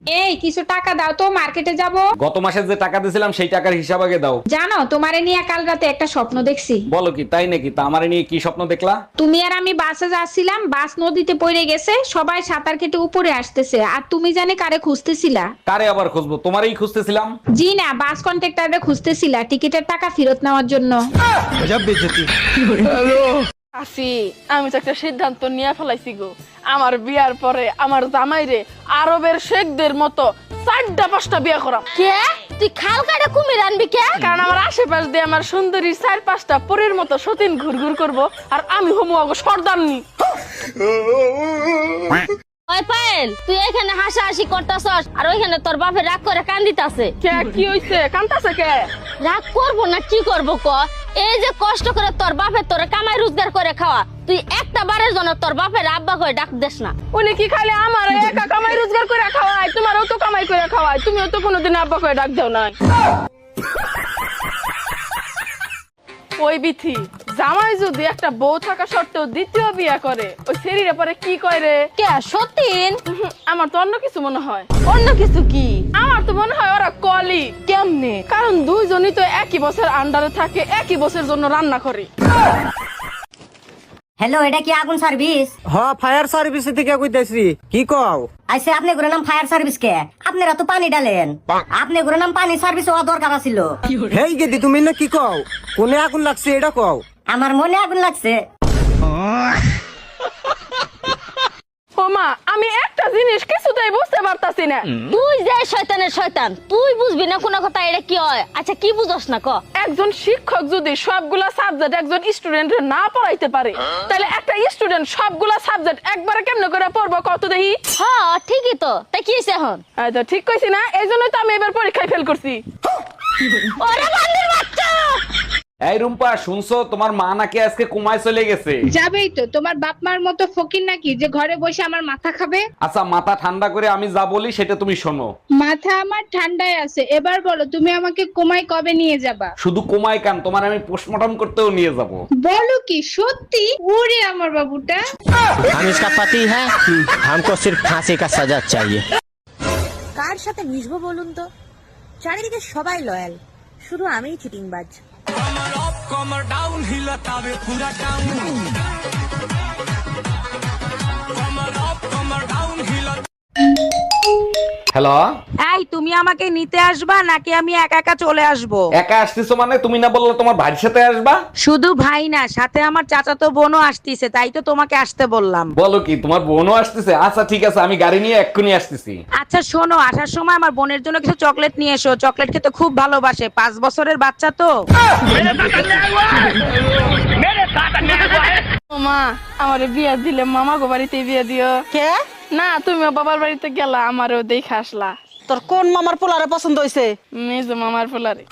এই কিছু টাকা দাও তো, মার্কেটে যাব। গত মাসে যে টাকা দিয়েছিলাম সেই টাকার হিসাব আগে দাও। জানো, তোমারে নিয়ে কাল রাতে একটা স্বপ্ন দেখছি। বলো কি, তাই নাকি? তা আমারে নিয়ে কি স্বপ্ন দেখলা? তুমি আর আমি বাসে যাচ্ছিলাম, বাস নদীতে পড়ে গেছে, সবাই সাঁতার কেটে উপরে আসতেছে, আর তুমি জানি কারে খুঁজতেছিলা। কারে আবার খুঁজবো? তোমারই খুঁজতেছিলাম। জি না, বাস কন্ট্রাক্টরে খুঁজতেছিলা টিকিটের টাকা ফেরত নেওয়ার জন্য। আসি আমি তো একটা সিদ্ধান্ত নিয়ে ফেলাইছি গো। আমার বিয়ার পরে আমার জামাইরে আরবের শেখদের মতো 4-5টা বিয়ে করাম। কে তুই খাল কাটে কুমির আনবি কে? কারণ আমার আশেপাশ দিয়ে আমার সুন্দরী 4-5টা পরীর মতো সতীন ঘুরঘুর করব, আর আমি হমু আগে সর্দারনি। ওই পায়েল, তুই এখানে হাসাহাসি করতাছস আর ওইখানে তোর বাপে রাগ করে কান্দিতাছে। কে কি হইছে? কান্তাছে কে? রাগ করব না কি করব ক? এই যে কষ্ট করে তোর বাপে তোরে কামাই রোজগার করে খাওয়া, তুই একটা বারের জন্য তোর বাপের আব্বা করে ডাক দেস না। উনি কি খালি আমার একা কামাই রোজগার করে খাওয়ায়? তোমারও তো কামাই করে খাওয়ায়, তুমিও তো কোনোদিন আব্বা করে ডাক দাও না। ওই বিথি, জামাই যদি একটা বউ থাকা সত্ত্বেও দ্বিতীয় বিয়ে করে, ওই শরীরে পরে কি কয় রে? কে সতীন? আমার তো অন্য কিছু মনে হয়। অন্য কিছু কি? আমার তো মনে হয় ওরা কলি। কেমনে? কারণ দুইজনই তো একই বছর আন্ডারে থাকে, একই বছর জন্য রান্না করে। হ্যালো, এটা কি আগুন সার্ভিস? ফায়ার সার্ভিস থেকে কইতাছি। কি কও? আইসে আপনি গুলো নাম ফায়ার সার্ভিস কে? আপনারা তো পানি ডালেন, আপনি গুলো নাম পানি সার্ভিস হওয়া দরকার ছিল। হেই গেদি, তুমি না কি কও? কোনে আগুন লাগছে এটা কও। আমার মনে আগুন লাগছে। ও মা, আমি একটা জিনিস কিছুতেই বুঝতে পারতাছি না। তুই যে শয়তানের শয়তান, তুই বুঝবি না কোনো কথা। এটা কি হয়? আচ্ছা কি বুঝস না ক? একজন শিক্ষক যদি সবগুলা সাবজেক্ট একজন স্টুডেন্টের না পড়াইতে পারে, তাহলে একটা স্টুডেন্ট সবগুলা সাবজেক্ট একবারে কেমনে করে পড়বো কত দেখি? হ্যাঁ ঠিকই তো। তাই কি হয়েছে এখন? এই তো ঠিক কইছি না? এই জন্যই তো আমি এবার পরীক্ষায় ফেল করছি। ওরে বান্দির বাচ্চা! এই রুম্পা, শুনছো তোমার মা নাকি আজকে কুমায় চলে গেছে? যাবেই তো, তোমার বাপ মার মতো ফকির নাকি যে ঘরে বসে আমার মাথা খাবে। আচ্ছা, মাথা ঠান্ডা করে আমি যা বলি সেটা তুমি শোনো। মাথা আমার ঠান্ডায় আছে, এবার বলো তুমি আমাকে কোমায় কবে নিয়ে যাবা? শুধু কুমায় কান, তোমার আমি পোস্টমর্টম করতেও নিয়ে যাব। বলো কি সত্যি? ওরে আমার বাবুটা। हम इसका पति है, हमको सिर्फ फांसी का सजा चाहिए। কার সাথে মিশবো বলুন তো? চারিদিকে সবাই লয়াল, শুধু আমিই চিটিংবাজ। হ্যালো, এই তুমি আমাকে নিতে আসবা নাকি আমি একা একা চলে আসবো? একা আসতেছো মানে? তুমি না বললে তোমার ভাইয়ের সাথে আসবা? শুধু ভাই না, সাথে আমার চাচাতো বোনও আসতিছে, তাই তো তোমাকে আসতে বললাম। বলো কি, তোমার বোনও আসতেছে? আচ্ছা ঠিক আছে, আমি গাড়ি নিয়ে এক্ষুনি আসতেছি। আচ্ছা শোনো, আসার সময় আমার বোনের জন্য কিছু চকলেট নিয়ে এসো, চকলেট খেতে খুব ভালোবাসে, 5 বছরের বাচ্চা তো। ও মা, আমার বিয়া দিলে মামা গো বাড়িতে বিয়া দিও। কে? না, তুমিও বাবার বাড়িতে গেলা, আমারও দেখে আসলা। তোর কোন মামার পোলারে পছন্দ হইছে? মেজো মামার পোলারে।